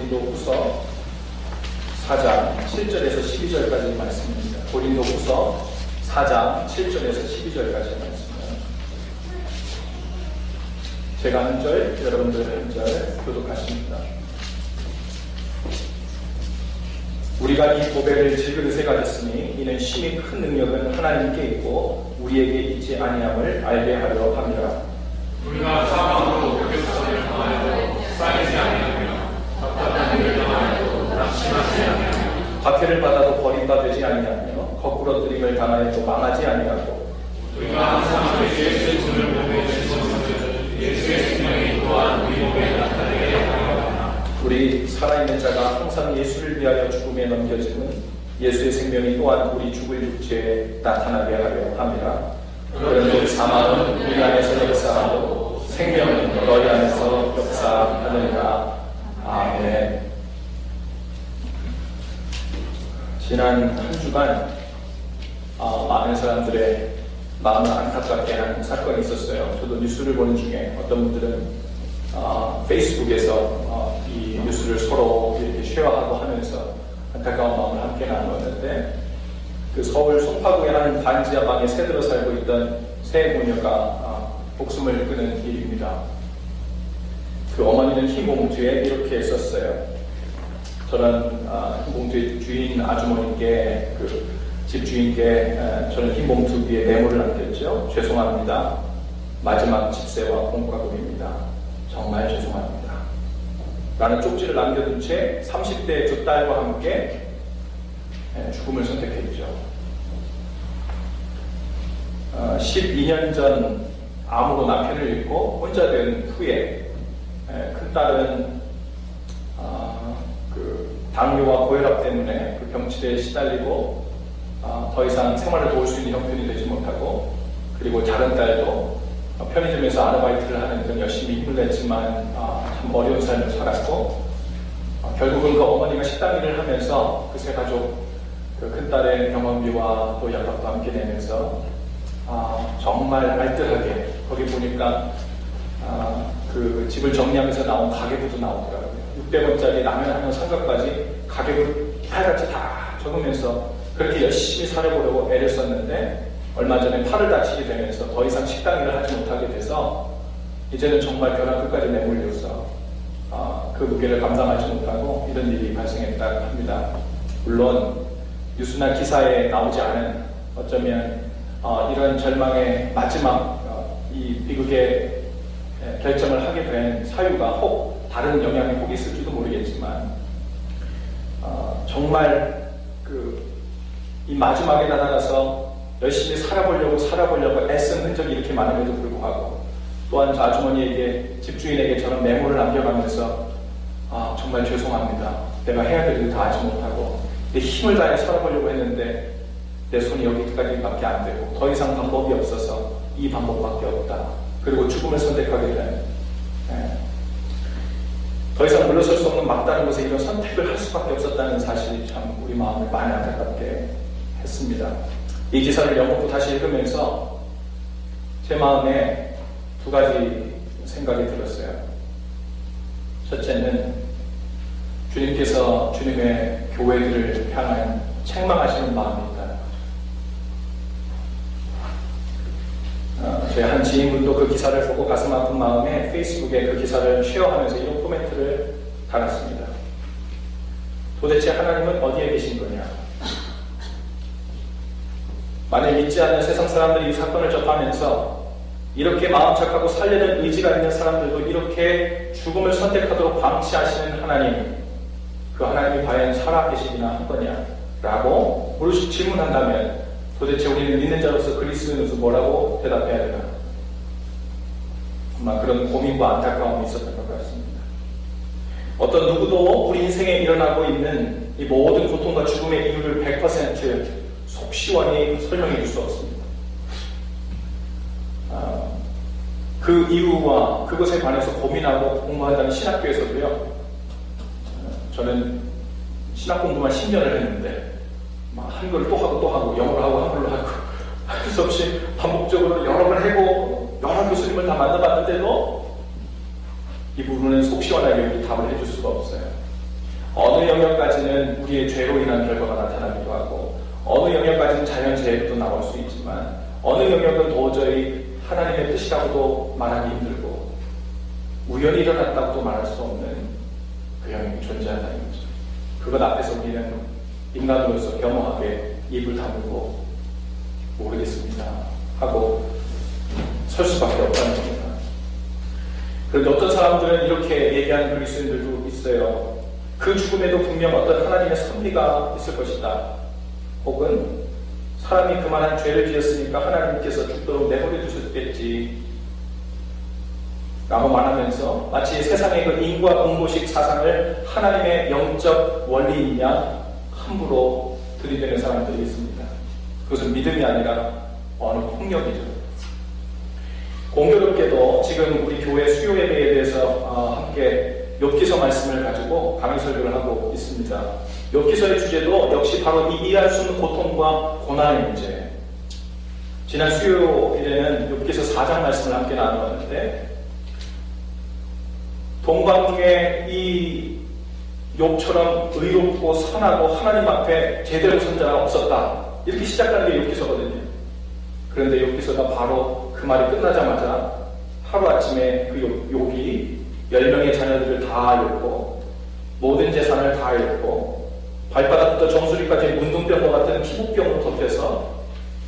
고린도후서 4장 7절에서 12절까지 말씀입니다. 고린도후서 4장 7절에서 12절까지 말씀입니다. 제가 한 절, 여러분들 한 절 교독하십니다. 우리가 이 고백을 질그릇에 가졌으니 이는 심히 큰 능력은 하나님께 있고 우리에게 있지 아니함을 알게 하려 함이라. 우리가 사방으로 벽격선을 당하여도 쌓이지 아니하며 답답한 일을 당하여도 낙심하지 아니하며 박해를 받아도 버림받지 아니하며 거꾸러뜨림을 당하여도 망하지 아니하고 우리가 항상 예수의 손을 보며 지성을 예수의 생명이 또한 우리 몸에 나타내게 하려하나. 우리 살아있는 자가 항상 예수를 위하여 죽음에 넘겨지는 예수의 생명이 또한 우리 죽을 육체에 나타나게 하려 함이라. 그런즉 사망은 우리 안에서 역사하고 생명은 너희 안에서 역사하느니라. 아멘. 지난 한 주간 많은 사람들의 마음을 안타깝게 하는 사건이 있었어요. 저도 뉴스를 보는 중에 어떤 분들은 페이스북에서 이 뉴스를 서로 이렇게 쉐어하고 하면서 안타까운 마음을 함께 나누었는데, 그 서울 송파구에 한 단지 야방에 새들어 살고 있던 새 모녀가 목숨을 끊은 일입니다. 그 어머니는 흰 봉투에 이렇게 썼어요. 저는 흰 봉투의 주인 아주머니께, 그 집주인께 저는 흰 봉투 위에 메모를 남겼죠. 죄송합니다. 마지막 집세와 공과금입니다. 정말 죄송합니다. 라는 쪽지를 남겨둔 채 30대 두 딸과 함께 죽음을 선택했죠. 12년 전 암으로 남편을 잃고 혼자 된 후에 큰딸은 그 당뇨와 고혈압 때문에 그 병치레에 시달리고 더 이상 생활을 도울 수 있는 형편이 되지 못하고, 그리고 작은 딸도 편의점에서 아르바이트를 하는 등 열심히 힘을 냈지만 참 어려운 삶을 살았고, 결국은 그 어머니가 식당 일을 하면서 그 세 가족, 그 큰딸의 병원비와 또 약값도 함께 내면서 정말 알뜰하게, 거기 보니까 그 집을 정리하면서 나온 가계부도 나오더라고요. 600원짜리 라면 하나 삼각까지 가계부 하나같이 다 적으면서 그렇게 열심히 살아보려고 애를 썼는데, 얼마 전에 팔을 다치게 되면서 더 이상 식당 일을 하지 못하게 돼서 이제는 정말 벼랑 끝까지 내몰려서 그 무게를 감당하지 못하고 이런 일이 발생했다고 합니다. 물론 뉴스나 기사에 나오지 않은, 어쩌면 이런 절망의 마지막 이 비극의 결정을 하게 된 사유가 혹 다른 영향이 혹 있을지도 모르겠지만, 정말 이 마지막에 나아가서 열심히 살아보려고 애쓴 흔적이 이렇게 많음에도 불구하고, 또한 아주머니에게, 집주인에게 저런 메모를 남겨가면서 정말 죄송합니다. 내가 해야 될 일 다 하지 못하고 내 힘을 다해 살아보려고 했는데 내 손이 여기까지밖에 안 되고 더 이상 방법이 없어서 이 방법밖에 없다. 그리고 죽음을 선택하게 된, 더 이상 물러설 수 없는 막다른 곳에 이런 선택을 할 수밖에 없었다는 사실이 참 우리 마음을 많이 안타깝게 했습니다. 이 기사를 영어로 다시 읽으면서 제 마음에 두 가지 생각이 들었어요. 첫째는 주님께서 주님의 교회들을 향한 책망하시는 마음이 있다는 거죠. 제 한 지인분도 그 기사를 보고 가슴 아픈 마음에 페이스북에 그 기사를 쉐어하면서 이런 코멘트를 달았습니다. 도대체 하나님은 어디에 계신 거냐? 만일 믿지 않는 세상 사람들이 이 사건을 접하면서 이렇게 마음 착하고 살려는 의지가 있는 사람들도 이렇게 죽음을 선택하도록 방치하시는 하나님, 그 하나님이 과연 살아계시기나 한 거냐? 라고 질문한다면 도대체 우리는 믿는 자로서 그리스도인으로서 뭐라고 대답해야 되나? 아마 그런 고민과 안타까움이 있었던 것 같습니다. 어떤 누구도 우리 인생에 일어나고 있는 이 모든 고통과 죽음의 이유를 100% 속 시원히 설명해 줄 수 없습니다. 그 이유와 그것에 관해서 고민하고 공부한다는 신학교에서도요, 저는 신학 공부만 10년을 했는데 한글을 또 하고 영어를 하고 한글로 하고 할 수 없이 반복적으로 여러 번 해고 여러 교수님을 다 만나봤는데도 이 부분은 속 시원하게 답을 해줄 수가 없어요. 어느 영역까지는 우리의 죄로 인한 결과가 나타나기도 하고 어느 영역까지는 자연재해도 나올 수 있지만 어느 영역은 도저히 하나님의 뜻이라고도 말하기 힘들고 우연히 일어났다고도 말할 수 없는 그 영역이 존재한다는 거죠. 그것 앞에서 우리는 인간으로서 겸허하게 입을 다물고 모르겠습니다 하고 설 수밖에 없다는 겁니다. 그런데 어떤 사람들은 이렇게 얘기하는 그리스도인들도 있어요. 그 죽음에도 분명 어떤 하나님의 섭리가 있을 것이다. 혹은 사람이 그만한 죄를 지었으니까 하나님께서 죽도록 내버려 두셨겠지 라고 말하면서 마치 세상의 그 인과 공고식 사상을 하나님의 영적 원리이냐 함부로 들이대는 사람들이 있습니다. 그것은 믿음이 아니라 어느 폭력이죠. 공교롭게도 지금 우리 교회 수요 예배에 대해서 함께 욥기서 말씀을 가지고 강의 설교를 하고 있습니다. 욥기서의 주제도 역시 바로 이 이해할 수 없는 고통과 고난의 문제. 지난 수요일에는 욥기서 4장 말씀을 함께 나누었는데 동방 중에 이 욥처럼 의롭고 선하고 하나님 앞에 제대로 선 자가 없었다. 이렇게 시작하는 게 욥기서거든요. 그런데 욥기서가 바로 그 말이 끝나자마자 하루아침에 그 욥이 10명의 자녀들을 다 잃고 모든 재산을 다 잃고 발바닥부터 정수리까지 문둥병과 같은 피부병으로 덮여서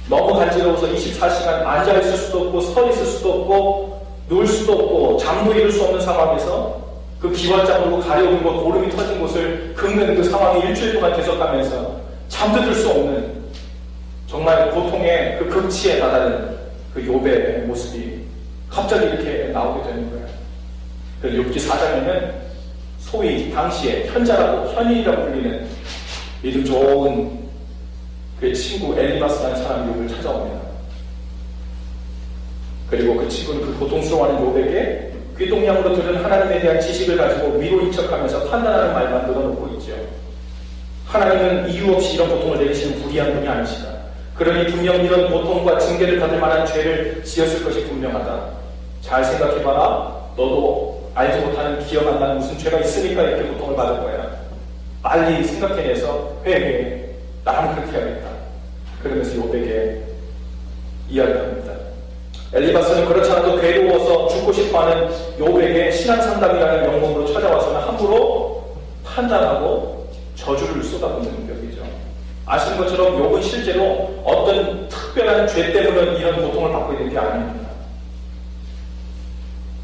너무 간지러워서 24시간 앉아있을 수도 없고 서 있을 수도 없고 누울 수도 없고 잠도 이룰 수 없는 상황에서 그 기관장으로 가려운 곳, 고름이 터진 곳을 긁는 그 상황이 일주일 동안 계속하면서 잠도 들 수 없는 정말 고통의 그 극치에 다다른 그 욥의 모습이 갑자기 이렇게 나오게 되는 거예요. 그래서 욥기 4장에는 소위 당시에 현자라고 현인이라고 불리는 믿음 좋은 그의 친구 엘리바스라는 사람이 욥을 찾아옵니다. 그리고 그 친구는 그 고통스러워하는 욥에게 귀동냥으로 들은 하나님에 대한 지식을 가지고 위로인 척하면서 판단하는 말만 늘어놓고 있죠. 하나님은 이유 없이 이런 고통을 내리시는 불의한 분이 아니시다. 그러니 분명 이런 고통과 징계를 받을 만한 죄를 지었을 것이 분명하다. 잘 생각해봐라. 너도 알지 못하는 기억 안 나는 무슨 죄가 있으니까 이렇게 고통을 받을 거야. 빨리 생각해내서 회개해. 나는 그렇게 해야겠다. 그러면서 욥에게 이야기를 합니다. 엘리바스는 그렇지 않아도 괴로워서 죽고 싶어하는 욥에게 신앙상담이라는 명목으로 찾아와서는 함부로 판단하고 저주를 쏟아붓는 격이죠. 아시는 것처럼 욥은 실제로 어떤 특별한 죄 때문에 이런 고통을 받고 있는 게 아닙니다.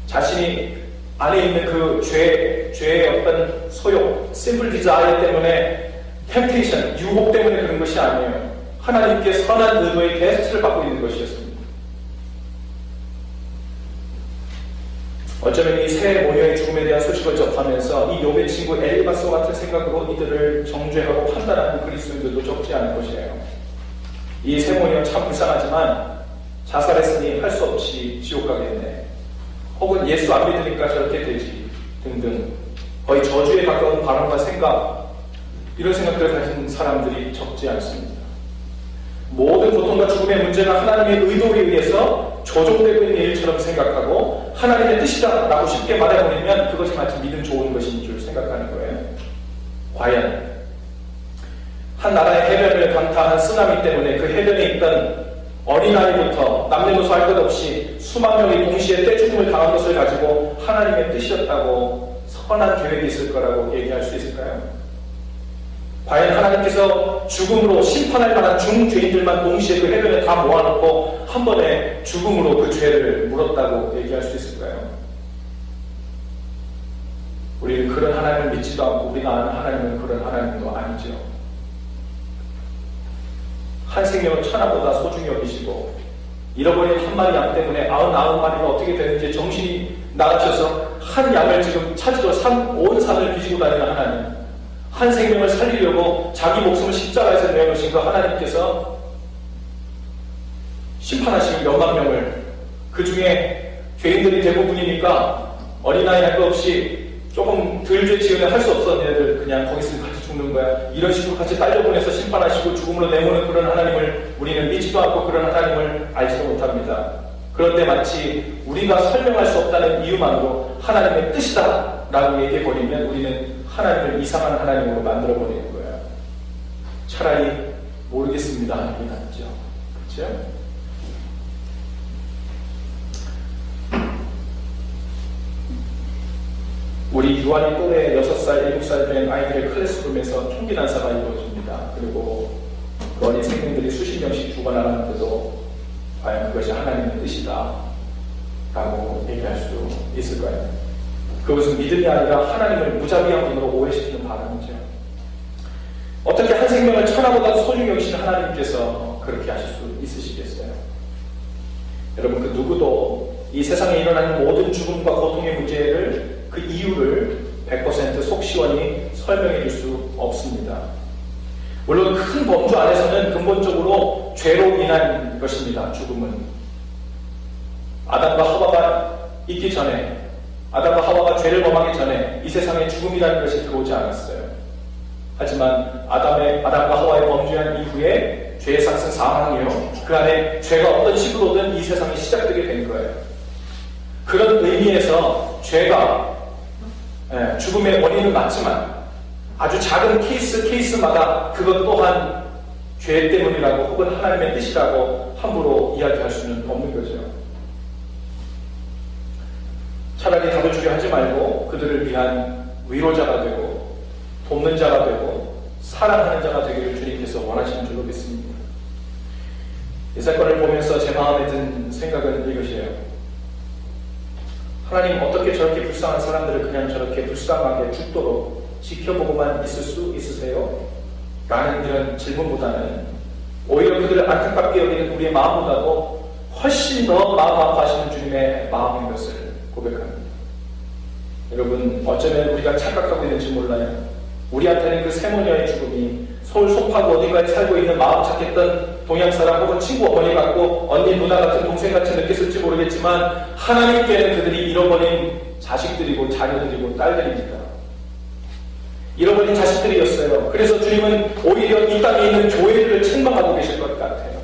자신이 안에 있는 그 죄의 어떤 소욕, 심플 디자이어 때문에 템테이션, 유혹 때문에 그런 것이 아니에요. 하나님께 선한 의도의 테스트를 받고 있는 것이었습니다. 어쩌면 이 새 모녀의 죽음에 대한 소식을 접하면서 이 욥의 친구 엘리바스와 같은 생각으로 이들을 정죄하고 판단하는 그리스도인들도 적지 않을 것이에요. 이 새 모녀는 참 불쌍하지만 자살했으니 할 수 없이 지옥 가겠네. 혹은 예수 안 믿으니까 저렇게 되지 등등 거의 저주에 가까운 발언과 생각 이런 생각들을 가진 사람들이 적지 않습니다. 모든 고통과 죽음의 문제가 하나님의 의도에 의해서 조종되고 있는 일처럼 생각하고 하나님의 뜻이다 라고 쉽게 말해버리면 그것이 마치 믿음 좋은 것인 줄 생각하는 거예요. 과연 한 나라의 해변을 강타한 쓰나미 때문에 그 해변에 있던 어린아이부터 남녀노소 할 것 없이 수만 명이 동시에 떼죽음을 당한 것을 가지고 하나님의 뜻이었다고 선한 계획이 있을 거라고 얘기할 수 있을까요? 과연 하나님께서 죽음으로 심판할 만한 중죄인들만 동시에 그 해변에 다 모아놓고 한 번에 죽음으로 그 죄를 물었다고 얘기할 수 있을까요? 우리는 그런 하나님을 믿지도 않고 우리가 아는 하나님은 그런 하나님도 아니죠. 한 생명은 천하보다 소중히 여기시고 잃어버린 한 마리 양 때문에 99마리가 어떻게 되는지 정신이 나가셔서 한 양을 지금 찾으러 온 산을 뒤지고 다니는 하나님, 한 생명을 살리려고 자기 목숨을 십자가에서 내어놓으신 그 하나님께서 심판하시는 몇만 명을, 그 중에 죄인들이 대부분이니까 어린아이 할 것 없이 조금 덜 죄 지으면 할 수 없었던 애들 그냥 거기 있으면 같이 죽는 거야. 이런 식으로 같이 딸려보내서 심판하시고 죽음으로 내모는 그런 하나님을 우리는 믿지도 않고 그런 하나님을 알지도 못합니다. 그런데 마치 우리가 설명할 수 없다는 이유만으로 하나님의 뜻이다 라고 얘기해버리면 우리는 하나님을 이상한 하나님으로 만들어버리는 거예요. 차라리 모르겠습니다 하는 게 낫죠. 그렇죠? 우리 유아인 또래 6살, 7살 된 아이들의 클래스룸에서 총기 난사가 이루어집니다. 그리고 그 어린 생명들이 수십 명씩 죽어나가는데도 과연 그것이 하나님의 뜻이다 라고 얘기할 수 있을까요? 그것은 믿음이 아니라 하나님을 무자비한 분으로 오해시키는 발언이죠. 어떻게 한 생명을 천하보다 소중히 여기신 하나님께서 그렇게 하실 수 있으시겠어요? 여러분, 그 누구도 이 세상에 일어나는 모든 죽음과 고통의 문제를 그 이유를 100% 속 시원히 설명해 줄 수 없습니다. 물론 큰 범주 안에서는 근본적으로 죄로 인한 것입니다. 죽음은 아담과 하와가 있기 전에, 아담과 하와가 죄를 범하기 전에 이 세상에 죽음이라는 것이 들어오지 않았어요. 하지만 아담과 하와의 범죄한 이후에 죄의 삭은 사망이요, 그 안에 죄가 어떤 식으로든 이 세상이 시작되게 된 거예요. 그런 의미에서 죄가 죽음의 원인은 맞지만 아주 작은 케이스마다 그것 또한 죄 때문이라고 혹은 하나님의 뜻이라고 함부로 이야기할 수는 없는 거죠. 차라리 답을 주려 하지 말고 그들을 위한 위로자가 되고 돕는 자가 되고 사랑하는 자가 되기를 주님께서 원하시는 줄로 믿습니다. 이 사건을 보면서 제 마음에 든 생각은 이것이에요. 하나님, 어떻게 저렇게 불쌍한 사람들을 그냥 저렇게 불쌍하게 죽도록 지켜보고만 있을 수 있으세요? 라는 이런 질문보다는 오히려 그들을 안타깝게 여기는 우리의 마음보다도 훨씬 더 마음 아파하시는 주님의 마음인 것을 고백합니다. 여러분, 어쩌면 우리가 착각하고 있는지 몰라요. 우리한테는 그 세모녀의 죽음이 서울 송파구 어딘가에 살고 있는 마음 착했던 동양 사람 혹은 친구 어머니 같고 언니 누나 같은 동생 같이 느꼈을지 모르겠지만 하나님께는 그들이 잃어버린 자식들이고 자녀들이고 딸들입니다. 잃어버린 자식들이었어요. 그래서 주님은 오히려 이 땅에 있는 교회들을 책망하고 계실 것 같아요.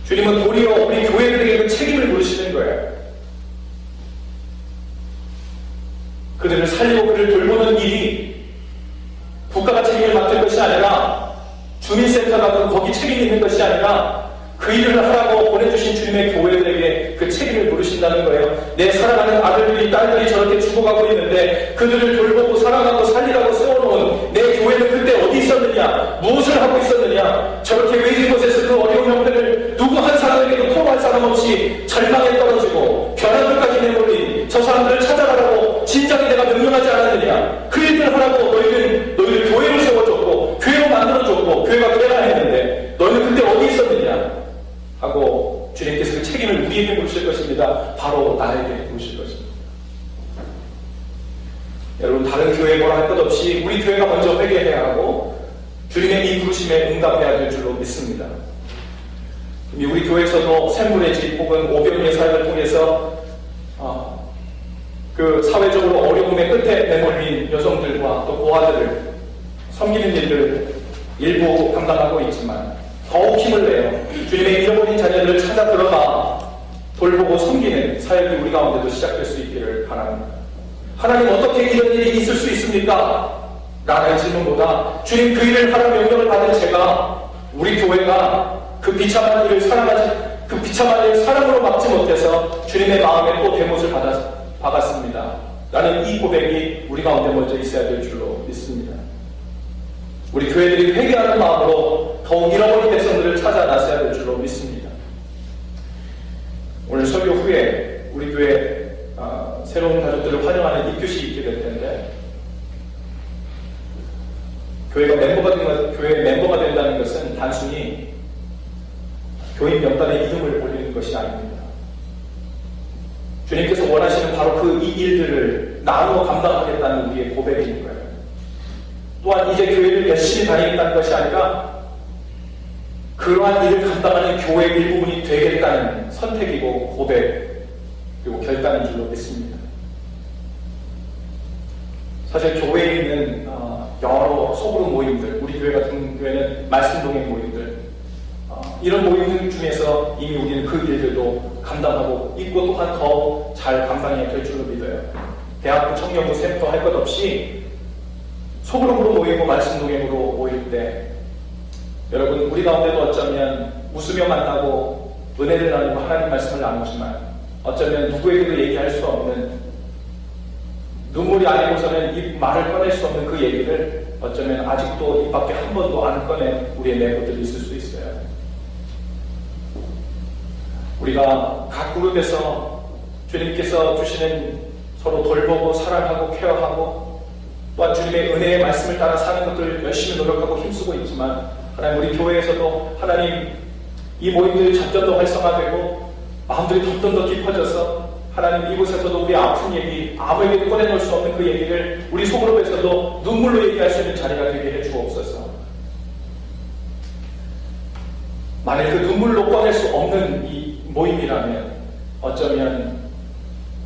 주님은 도리어 우리 교회들에게 그 책임을 물으시는 거예요. 그들을 살리고 그들을 돌보는 일이 국가가 책임을 맡을 것이 아니라 주민센터가 거기 책임이 있는 것이 아니라 그 일을 하라고 보내주신 주님의 교회들에게 그 책임을 물으신다는 거예요. 내 사랑하는 아들들이 딸들이 저렇게 죽어가고 있는데 그들을 돌보고 사랑하고 살리라고 세워놓은 내 교회는 그때 어디 있었느냐, 무엇을 하고 있었느냐, 저렇게 외진 곳에서 그 어려운 형편을 누구 한 사람에게도 토로할 사람 없이 절망에 떨어지고 벼랑끝까지 내몰린 저 사람들을 찾아가라고 진작에 내가 명령하지 않았느냐. 그 일을 하라고 너희를 교회로 세워줬고 교회로 만들어줬고 교회가 되라 했는데 너희는 그때 어디 있었느냐 하고 주님께서 그 책임을 우리에게 물으실 것입니다. 바로 나에게 물으실 것입니다. 여러분, 다른 교회에 뭐라 할 것 없이 우리 교회가 먼저 회개해야 하고 주님의 이 부르심에 응답해야 될 줄로 믿습니다. 우리 교회에서도 샘물의 집 혹은 오병이의 사역을 통해서 그 사회적으로 어려움의 끝에 내몰린 여성들과 또 고아들을 섬기는 일을 일부 감당하고 있지만 더욱 힘을 내요. 주님의 잃어버린 자녀들을 찾아 들어가 돌보고 섬기는 사역이 우리 가운데도 시작될 수 있기를 바랍니다. 하나님, 어떻게 이런 일이 있을 수 있습니까? 라는 질문보다 주님, 그 일을 하라는 명령을 받은 제가 우리 교회가 그 비참한 일을 그 비참한 일을 사랑으로 막지 못해서 주님의 마음에 또 대못을 박았습니다. 라는 이 고백이 우리 가운데 먼저 있어야 될 줄로 믿습니다. 우리 교회들이 회개하는 마음으로 더욱 잃어버린 백성들을 찾아 나서야 될 줄로 믿습니다. 오늘 설교 후에 우리 교회 새로운 가족들을 환영하는 입교식이 있게 될 텐데 교회 멤버가 된다는 것은 단순히 교인 명단에 이름을 올리는 것이 아닙니다. 주님께서 원하시는 바로 그 이 일들을 나누어 감당하겠다는 우리의 고백인 거예요. 또한 이제 교회를 열심히 다니겠다는 것이 아니라 그러한 일을 감당하는 교회 일부분이 되겠다는 선택이고 고백 그리고 결단인 줄로 믿습니다. 사실 교회에 있는 여러 소그룹 모임들, 우리 교회 같은 교회는 말씀동행 모임들, 이런 모임들 중에서 이미 우리는 그 일들도 감당하고 있고 또한 더 잘 감당해야 될 줄로 믿어요. 대학부 청년부 센터 할 것 없이 소그룹으로 모이고 말씀 동행으로 모일 때 여러분 우리 가운데도 어쩌면 웃으며 만나고 은혜를 나누고 하나님 말씀을 나누지만 어쩌면 누구에게도 얘기할 수 없는 눈물이 아니고서는 입 말을 꺼낼 수 없는 그 얘기를 어쩌면 아직도 입 밖에 한 번도 안 꺼낸 우리의 내부들이 있을 수 있어요. 우리가 각 그룹에서 주님께서 주시는 서로 돌보고 사랑하고 케어하고 또한 주님의 은혜의 말씀을 따라 사는 것들 열심히 노력하고 힘쓰고 있지만 하나님 우리 교회에서도 하나님 이 모임들이 점점 더 활성화되고 마음들이 점점 더 깊어져서 하나님 이곳에서도 우리 아픈 얘기 아무에게도 꺼내놓을 수 없는 그 얘기를 우리 소그룹에서도 눈물로 얘기할 수 있는 자리가 되게 해 주옵소서. 만약 그 눈물로 꺼낼 수 없는 이 모임이라면 어쩌면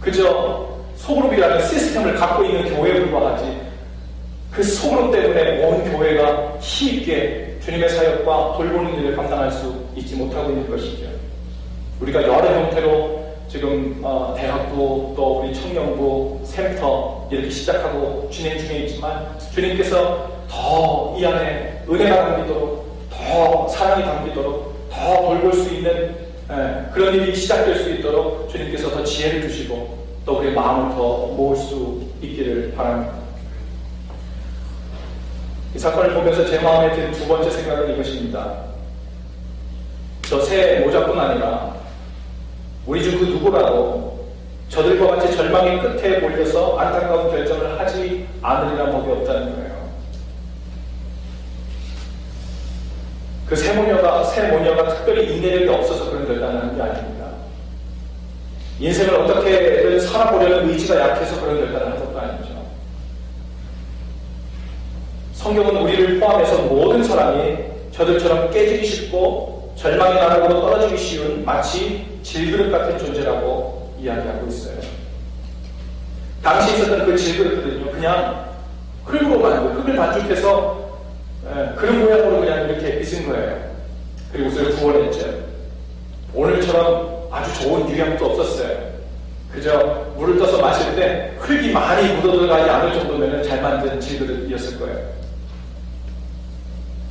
그저 소그룹이라는 시스템을 갖고 있는 교회에 불과하지 그 소그룹 때문에 온 교회가 힘있게 주님의 사역과 돌보는 일을 감당할 수 있지 못하고 있는 것이죠. 우리가 여러 형태로 지금 대학부 또 우리 청년부 센터 이렇게 시작하고 진행 중에 있지만 주님께서 더 이 안에 은혜가 담기도록 더 사랑이 담기도록 더 돌볼 수 있는 그런 일이 시작될 수 있도록 주님께서 더 지혜를 주시고 또 우리의 마음을 더 모을 수 있기를 바랍니다. 이 사건을 보면서 제 마음에 든 두 번째 생각은 이것입니다. 저 새 모자뿐 아니라 우리 중 그 누구라도 저들과 같이 절망의 끝에 몰려서 안타까운 결정을 하지 않으리란 법이 없다는 거예요. 그 새 모녀가 특별히 인내력이 없어서 그런 결단을 한 게 아닙니다. 인생을 어떻게든 살아보려는 의지가 약해서 그런 결단을 한 것도 아니죠. 성경은 우리를 포함해서 모든 사람이 저들처럼 깨지기 쉽고 절망의 나락으로 떨어지기 쉬운 마치 질그릇 같은 존재라고 이야기하고 있어요. 당시 있었던 그 질그릇들은요, 그냥 흙을 반죽해서 그릇 모양으로 그냥 이렇게 빚은 거예요. 그리고 그걸 구워냈죠. 오늘처럼 아주 좋은 유향도 없었어요. 그저 물을 떠서 마실 때 흙이 많이 묻어들어가지 않을 정도면 잘 만든 질그릇이었을 거예요.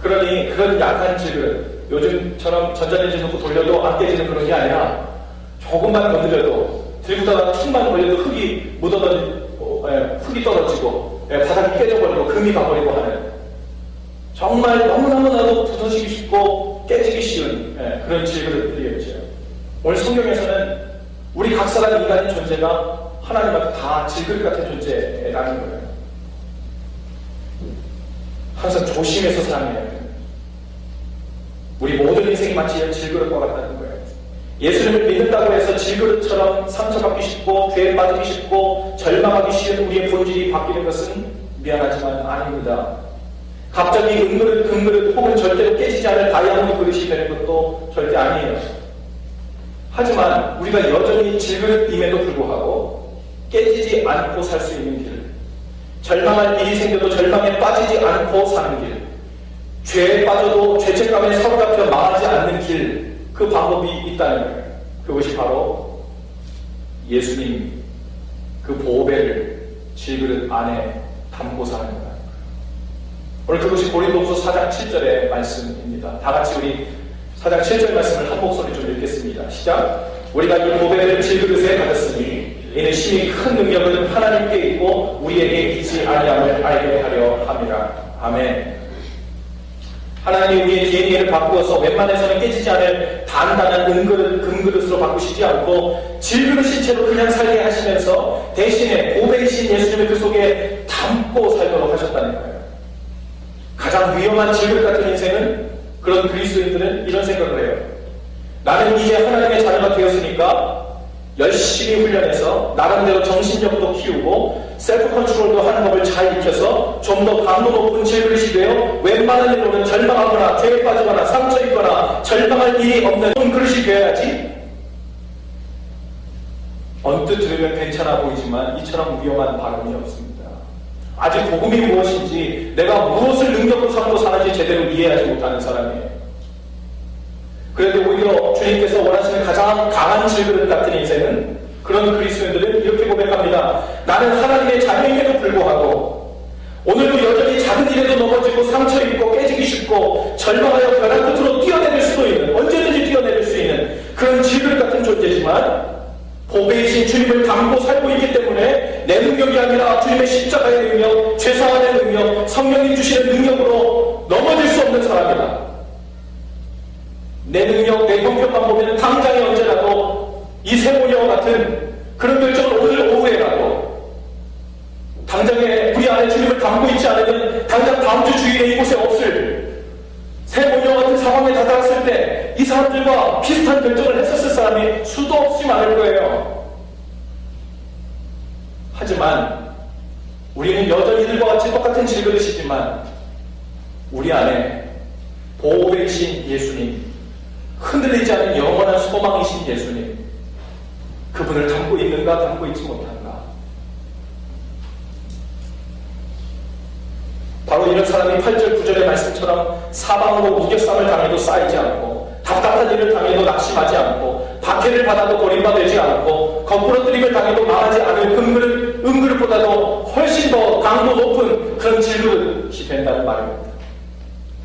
그러니 그런 약한 질그릇, 요즘처럼 전자레인지 넣고 돌려도 안 깨지는 그런 게 아니라 조금만 건드려도 들고다가 툭만 걸려도 흙이 흙이 떨어지고 바닥이 깨져버리고 금이 가버리고 하는 정말 너무나도 부서지기 쉽고 깨지기 쉬운 그런 질그릇들이었죠. 오늘 성경에서는 우리 각 사람 인간의 존재가 하나님 앞에 다 질그릇 같은 존재라는 거예요. 항상 조심해서 살아야 돼요. 우리 모든 인생이 마치 이런 질그릇과 같다는 거예요. 예수님을 믿는다고 해서 질그릇처럼 상처받기 쉽고 죄에 빠지기 쉽고 절망하기 쉬운 우리의 본질이 바뀌는 것은 미안하지만 아닙니다. 갑자기 은그릇, 금그릇 혹은 절대로 깨지지 않을 다이아몬드 그릇이 되는 것도 절대 아니에요. 하지만 우리가 여전히 질그릇임에도 불구하고 깨지지 않고 살 수 있는 길, 절망할 일이 생겨도 절망에 빠지지 않고 사는 길, 죄에 빠져도 죄책감에 사로잡혀 망하지 않는 길, 그 방법이 있다는 거예요. 그것이 바로 예수님 그 보배를 질그릇 안에 담고 사는 거다. 오늘 그것이 고린도후서 4장 7절의 말씀입니다. 다 같이 우리 4장 7절 말씀을 한 목소리 좀 읽겠습니다. 시작. 우리가 이 보배를 질그릇에 가졌으니 이는 심히 큰 능력은 하나님께 있고 우리에게 있지 아니함을 알게 하려 함이라. 아멘. 하나님이 우리의 DNA를 바꾸어서 웬만해서는 깨지지 않을 단단한 은그릇, 금그릇으로 바꾸시지 않고 질그릇인 채로 그냥 살게 하시면서 대신에 보배이신 예수님을 그 속에 담고 살도록 하셨다는 거예요. 가장 위험한 질그릇 같은 인생은 그런 그리스도인들은 이런 생각을 해요. 나는 이제 하나님의 자녀가 되었으니까 열심히 훈련해서 나름대로 정신력도 키우고 셀프 컨트롤도 하는 법을 잘 익혀서 좀 더 강도 높은 질그릇이 되어 웬만한 일로는 절망하거나 죄에 빠지거나 상처 입거나 절망할 일이 없는 그런 그릇이 되어야지. 언뜻 들으면 괜찮아 보이지만 이처럼 위험한 발언이 없습니다. 아직 복음이 무엇인지 내가 무엇을 능력으로 삼고 사는지 제대로 이해하지 못하는 사람이에요. 그런데 오히려 주님께서 원하시는 가장 강한 질그릇 같은 인생은 그런 그리스도인들은 이렇게 고백합니다. 나는 하나님 상처 입고 깨지기 쉽고 절망하여 벼랑 끝으로 뛰어내릴 수도 있는, 언제든지 뛰어내릴 수 있는 그런 질병 같은 존재지만 보배이신 주님을 담고 살고 있기 때문에 내 능력이 아니라 주님의 십자가의 능력, 죄사함의 능력, 성령님 주시는 능력으로 넘어질 수 없는 사람이다. 내 능력, 내 형편만 보면 당장에 언제라도 이 세모녀와 같은 그런 결정을 오늘 오후에라도 당장에 우리 안에 주님을 담고 있지 않으면 당장 다음 주 주일에 이곳에 없을 세모녀와 같은 상황에 다다랐을 때 이 사람들과 비슷한 결정을 했었을 사람이 수도 없이 많을 거예요. 하지만 우리는 여전히 이들과 같이 똑같은 질그릇이지만 우리 안에 보배이신 예수님, 흔들리지 않는 영원한 소망이신 예수님, 그분을 담고 있는가 담고 있지 못한가. 바로 이런 사람이 8절 9절의 말씀처럼 사방으로 우겨쌈을 당해도 쌓이지 않고 답답한 일을 당해도 낙심하지 않고 박해를 받아도 버림받지 않고 거꾸러뜨림을 당해도 망하지 않을 은그릇보다도 훨씬 더 강도 높은 그런 질그릇이 된다는 말입니다.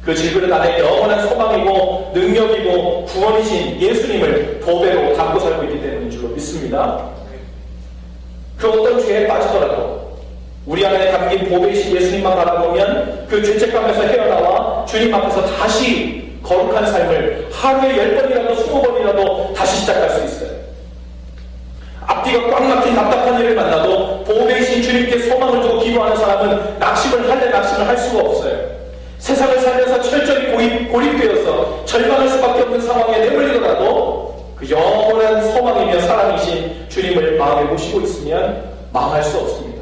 그 질그릇 안에 영원한 소망이고 능력이고 구원이신 예수님을 보배로 담고 살고 있기 때문인 줄로 믿습니다. 그 어떤 죄에 빠지더라도 우리 안에 담긴 보배이신 예수님만 바라보면 그 죄책감에서 헤어나와 주님 앞에서 다시 거룩한 삶을 하루에 10번이라도 20번이라도 다시 시작할 수 있어요. 앞뒤가 꽉 막힌 답답한 일을 만나도 보배이신 주님께 소망을 두고 기도하는 사람은 낙심을 할 수가 없어요. 세상을 살면서 철저히 고립되어서 절망할 수밖에 없는 상황에 내몰리더라도 그 영원한 소망이며 사랑이신 주님을 마음에 모시고 있으면 망할 수 없습니다.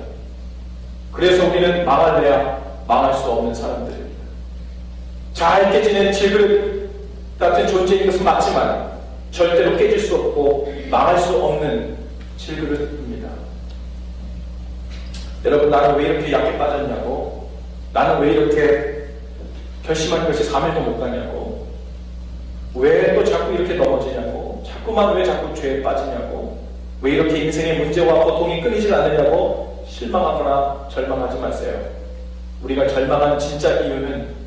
그래서 우리는 망할래야 망할 수 없는 사람들입니다. 잘 깨지는 질그릇 같은 존재인 것은 맞지만 절대로 깨질 수 없고 망할 수 없는 질그릇입니다. 여러분, 나는 왜 이렇게 약해 빠졌냐고, 나는 왜 이렇게 결심한 것이 3일도 못 가냐고, 왜 또 자꾸 이렇게 넘어지냐고, 자꾸만 왜 자꾸 죄에 빠지냐고, 왜 이렇게 인생의 문제와 고통이 끊이질 않느냐고 실망하거나 절망하지 마세요. 우리가 절망한 진짜 이유는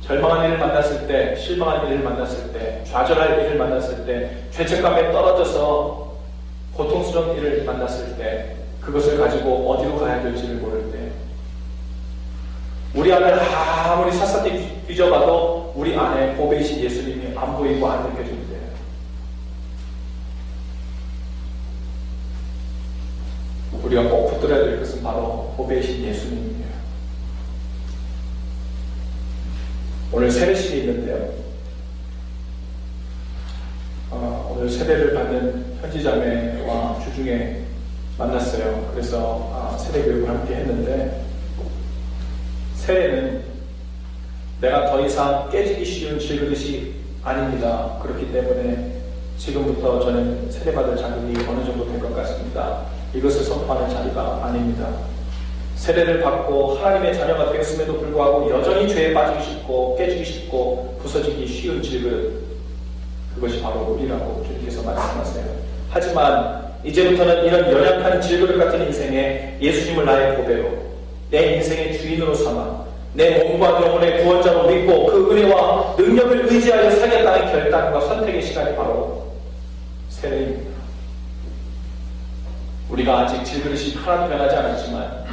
절망한 일을 만났을 때, 실망한 일을 만났을 때, 좌절할 일을 만났을 때, 죄책감에 떨어져서 고통스러운 일을 만났을 때, 그것을 가지고 어디로 가야 될지를 모를 때, 우리 안을 아무리 샅샅이 뒤져봐도 우리 안에 보배이신 예수님이 안 보이고 안 느껴질 때, 우리가 꼭 붙들어야 될 것은 바로 보배이신 예수님입니다. 오늘 세례식이 있는데요. 오늘 세례를 받는 현지자매와 주중에 만났어요. 그래서 세례 교육을 함께 했는데, 세례는 내가 더 이상 깨지기 쉬운 질그릇이 아닙니다. 그렇기 때문에 지금부터 저는 세례받을 자격이 어느 정도 된 것 같습니다. 이것을 선포하는 자리가 아닙니다. 세례를 받고 하나님의 자녀가 되었음에도 불구하고 여전히 죄에 빠지기 쉽고 깨지기 쉽고 부서지기 쉬운 질그릇, 그것이 바로 우리라고 주님께서 말씀하세요. 하지만 이제부터는 이런 연약한 질그릇 같은 인생에 예수님을 나의 보배로, 내 인생의 주인으로 삼아 내 몸과 영혼의 구원자로 믿고 그 은혜와 능력을 의지하여 살겠다는 결단과 선택의 시간이 바로 세례입니다. 우리가 아직 질그릇이 하나도 변하지 않았지만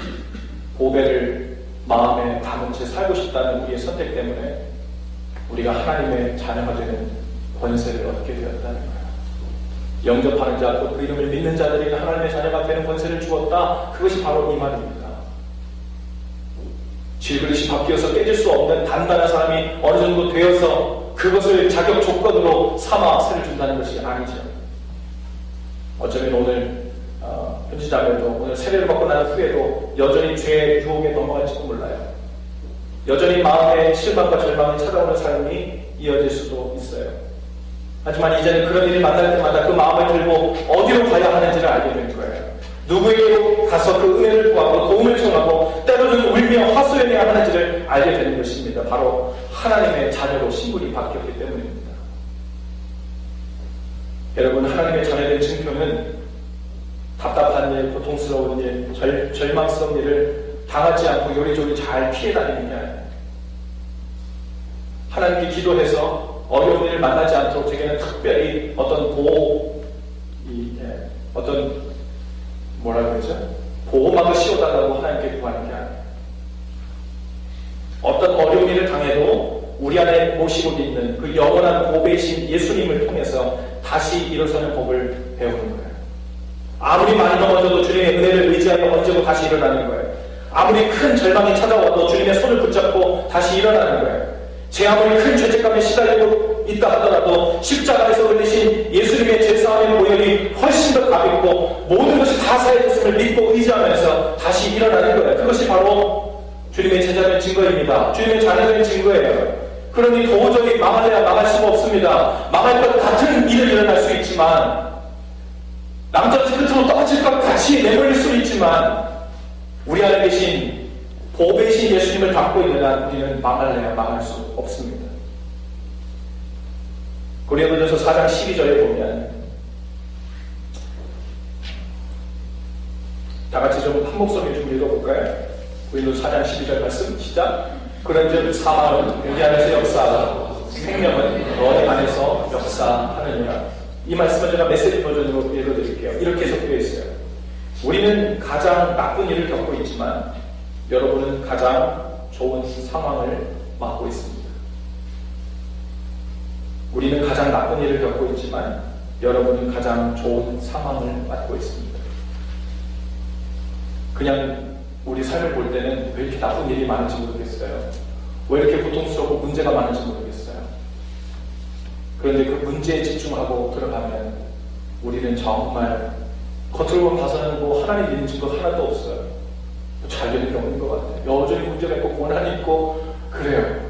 보배를 마음에 담은 채 살고 싶다는 우리의 선택 때문에 우리가 하나님의 자녀가 되는 권세를 얻게 되었다는 거예요. 영접하는 자, 또 그 이름을 믿는 자들에게 하나님의 자녀가 되는 권세를 주었다. 그것이 바로 이 말입니다. 질그릇이 바뀌어서 깨질 수 없는 단단한 사람이 어느 정도 되어서 그것을 자격 조건으로 삼아 세를 준다는 것이 아니죠. 어쩌면 오늘 현지자매도 오늘 세례를 받고 난 후에도 여전히 죄의 유혹에 넘어갈지도 몰라요. 여전히 마음에 실망과 절망이 찾아오는 삶이 이어질 수도 있어요. 하지만 이제는 그런 일이 만날 때마다 그 마음을 들고 어디로 가야 하는지를 알게 될 거예요. 누구에게로 가서 그 은혜를 구하고 도움을 청하고 때로는 울며 하소연해야 하는지를 알게 되는 것입니다. 바로 하나님의 자녀로 신분이 바뀌었기 때문입니다. 여러분, 하나님의 자녀된 증표는 답답한 일, 고통스러운 일, 절망스러운 일을 당하지 않고 요리조리 잘 피해 다니는 게 아니에요. 하나님께 기도해서 어려운 일을 만나지 않도록 제게는 특별히 어떤 보호막을 씌워달라고 하나님께 구하는 게 아니에요. 어떤 어려운 일을 당해도 우리 안에 모시고 있는 그 영원한 보배이신 예수님을 통해서 다시 일어서는 법을 배우는 거예요. 아무리 많이 넘어져도 주님의 은혜를 의지하여 얹고 다시 일어나는 거예요. 아무리 큰 절망이 찾아와도 주님의 손을 붙잡고 다시 일어나는 거예요. 제 아무리 큰 죄책감에 시달리고 있다 하더라도 십자가에서 흘리신 예수님의 죄사함의 보혈이 훨씬 더 가볍고 모든 것이 다 사해졌음을 믿고 의지하면서 다시 일어나는 거예요. 그것이 바로 주님의 제자된 증거입니다. 주님의 자녀된 증거예요. 그러니 도저히 망할래야 망할 수가 없습니다. 망할 것 같은 일은 일어날 수 있지만 남자지 끝으로 떨어질 것 같이 내몰릴 수 있지만 우리 안에 계신 보배이신 예수님을 갖고 있는 한 우리는 망할래야 망할 수 없습니다. 고린도전서 4장 12절에 보면 다 같이 좀 한 목소리 좀 읽어볼까요? 고린도전서 4장 12절 말씀 시작. 그런즉 사망은 우리 안에서 역사하고 생명은 너희 안에서 역사하느니라. 이 말씀을 제가 메시지 버전으로 읽어드릴게요. 이렇게 적혀 있어요. 우리는 가장 나쁜 일을 겪고 있지만 여러분은 가장 좋은 상황을 맞고 있습니다. 우리는 가장 나쁜 일을 겪고 있지만 여러분은 가장 좋은 상황을 맞고 있습니다. 그냥 우리 삶을 볼 때는 왜 이렇게 나쁜 일이 많은지 모르겠어요. 왜 이렇게 고통스럽고 문제가 많은지 모르겠어요. 그런데 그 문제에 집중하고 들어가면 우리는 정말 겉으로만 봐서는 하나님 믿는 증거 하나도 없어요. 잘 되는 경우인 것 같아요. 여전히 문제가 있고 고난이 있고 그래요.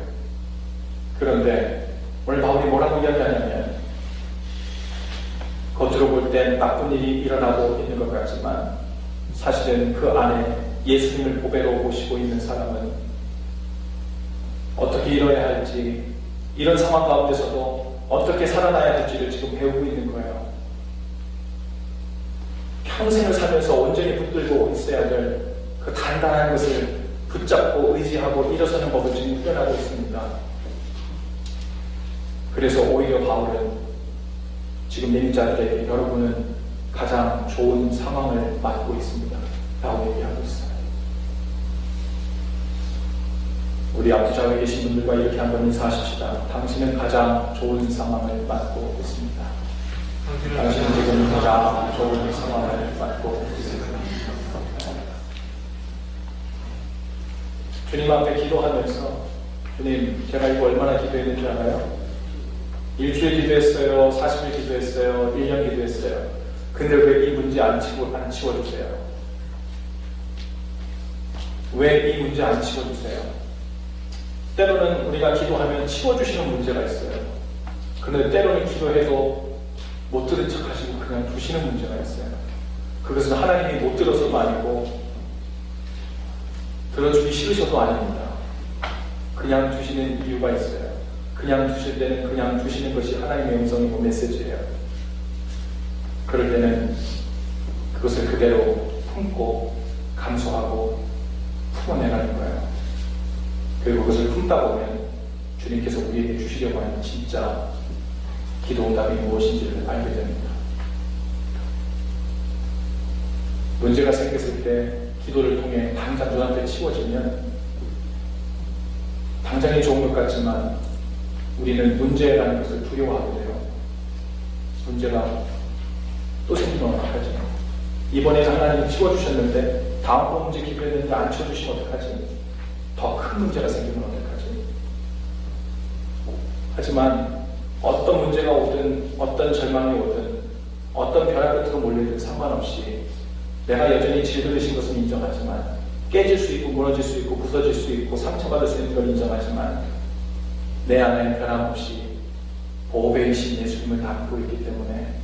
그런데 오늘 바울이 뭐라고 이야기하냐면 겉으로 볼 땐 나쁜 일이 일어나고 있는 것 같지만 사실은 그 안에 예수님을 보배로 모시고 있는 사람은 어떻게 일어야 할지, 이런 상황 가운데서도 어떻게 살아나야 할지를 지금 배우고 있는 거예요. 평생을 살면서 온전히 붙들고 있어야 될 그 단단한 것을 붙잡고 의지하고 일어서는 법을 지금 훈련하고 있습니다. 그래서 오히려 바울은 지금 내림자들에게 여러분은 가장 좋은 상황을 맞고 있습니다 라고 얘기하고 있어요. 우리 앞뒤좌우에 계신 분들과 이렇게 한번 인사하십시다. 당신은 가장 좋은 상황을 맞고 있습니다. 당신은 지금 가장 좋은 상황을 맞고 있습니다. 주님 앞에 기도하면서 주님, 제가 이거 얼마나 기도했는 줄 알아요? 일주일 기도했어요. 40일 기도했어요. 1년 기도했어요. 근데 왜 이 문제 안 치워주세요? 왜 이 문제 안 치워주세요? 때로는 우리가 기도하면 치워주시는 문제가 있어요. 그런데 때로는 기도해도 못 들은 척 하시고 그냥 두시는 문제가 있어요. 그것은 하나님이 못 들어서도 아니고 들어주기 싫으셔도 아닙니다. 그냥 두시는 이유가 있어요. 그냥 두실 때는 그냥 두시는 것이 하나님의 음성이고 메시지예요. 그럴 때는 그것을 그대로 품고 감수하고 품어내라는 거예요. 그리고 그것을 품다 보면 주님께서 우리에게 주시려고 하는 진짜 기도 응답이 무엇인지를 알게 됩니다. 문제가 생겼을 때 기도를 통해 당장 눈앞에 치워지면 당장이 좋은 것 같지만 우리는 문제라는 것을 두려워하게 돼요. 문제가 또 생기면 어떡하지? 이번에 하나님이 치워주셨는데 다음번 문제 기도했는데 안 치워주시면 어떡하지? 더 큰 문제가 생기면 어떡하지? 하지만 어떤 문제가 오든 어떤 절망이 오든 어떤 벼락 끝으로 몰리든 상관없이 내가 여전히 질그릇인 것은 인정하지만 깨질 수 있고 무너질 수 있고 부서질 수 있고 상처받을 수 있는 걸 인정하지만 내 안에 변함없이 보배이신 예수님을 담고 있기 때문에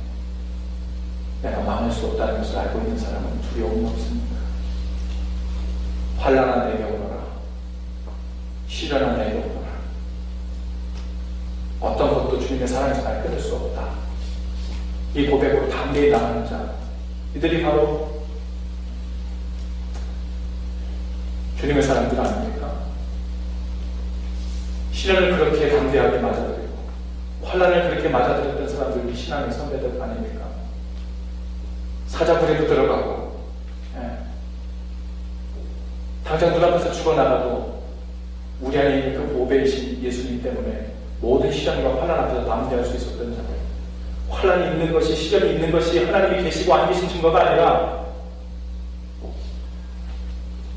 내가 망할 수 없다는 것을 알고 있는 사람은 두려움이 없습니다. 환난아 내게 오너라. 시련아 내게 오너라. 어떤 것도 주님의 사랑에서 날 끊을 수 없다. 이 고백으로 담대히 나가는 자, 이들이 바로 주님의 사람들 아닙니까? 시련을 그렇게 담대히 담대하게 맞아들이고 환란을 그렇게 맞아들였던 사람들이 신앙의 선배들 아닙니까? 사자굴에도 들어가고 당장 눈앞에서 죽어나가도 우리 안에 있는 그 보배이신 예수님 때문에 모든 시련과 환란 앞에서 담대할 수 있었던 자들. 환란이 있는 것이, 시련이 있는 것이 하나님이 계시고 안 계신 증거가 아니라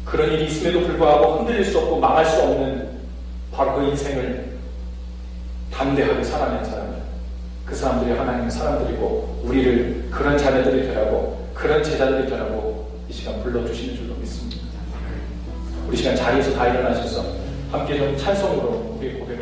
그런 일이 있음에도 불구하고 흔들릴 수 없고 망할 수 없는 바로 그 인생을 담대하게 살아낸 사람이에요. 그 사람들이 하나님의 사람들이고 우리를 그런 자녀들이 되라고, 그런 제자들이 되라고 이 시간 불러주시는 줄로 믿습니다. 우리 시간 자리에서 다 일어나셔서 함께 좀 찬송으로 우리의 고백